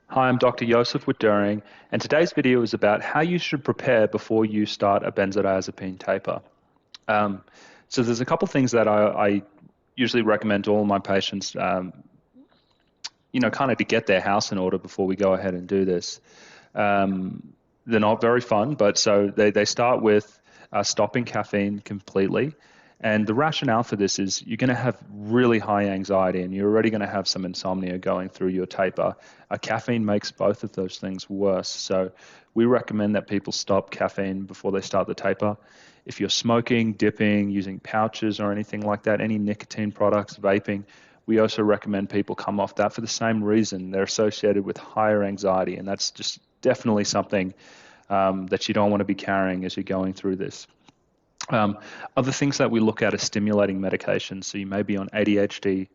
Hi, I'm Dr. Joseph Wittering, and today's video is about how you should prepare before you start a benzodiazepine taper. Um, so there's a couple things that I usually recommend to all my patients, kind of to get their house in order before we go ahead and do this. Um, they're not very fun, but so they start with stopping caffeine completely. And the rationale for this is you're going to have really high anxiety and you're already going to have some insomnia going through your taper. Caffeine makes both of those things worse. So we recommend that people stop caffeine before they start the taper. If you're smoking, dipping, using pouches or anything like that, any nicotine products, vaping, we also recommend people come off that for the same reason. They're associated with higher anxiety, and that's just definitely something that you don't want to be carrying as you're going through this. Other things that we look at are stimulating medications. So you may be on ADHD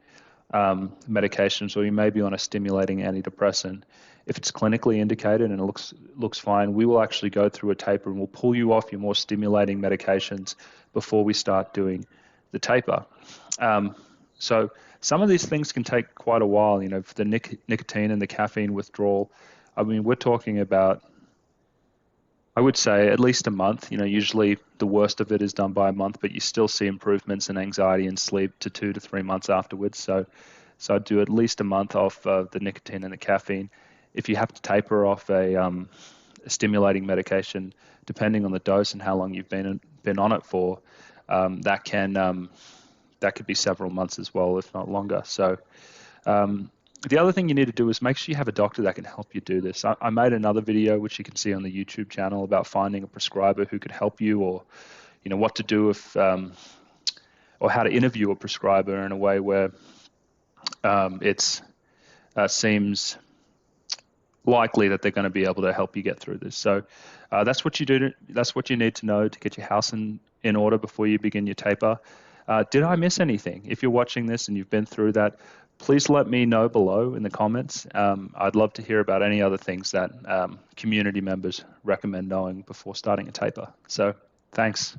medications, or you may be on a stimulating antidepressant. If it's clinically indicated and it looks fine, we will actually go through a taper and we'll pull you off your more stimulating medications before we start doing the taper. So some of these things can take quite a while. For the nicotine and the caffeine withdrawal, I mean, we're talking about, I would say, at least a month. Usually the worst of it is done by a month, but you still see improvements in anxiety and sleep to 2 to 3 months afterwards. So I'd do at least a month off the nicotine and the caffeine. If you have to taper off a stimulating medication, depending on the dose and how long you've been on it for, that could be several months as well, if not longer. So the other thing you need to do is make sure you have a doctor that can help you do this. I made another video, which you can see on the YouTube channel, about finding a prescriber who could help you, or what to do if, or how to interview a prescriber in a way where it seems likely that they're going to be able to help you get through this. So that's what you do. That's what you need to know to get your house in order before you begin your taper. Did I miss anything? If you're watching this and you've been through that, please let me know below in the comments. I'd love to hear about any other things that community members recommend knowing before starting a taper. So thanks.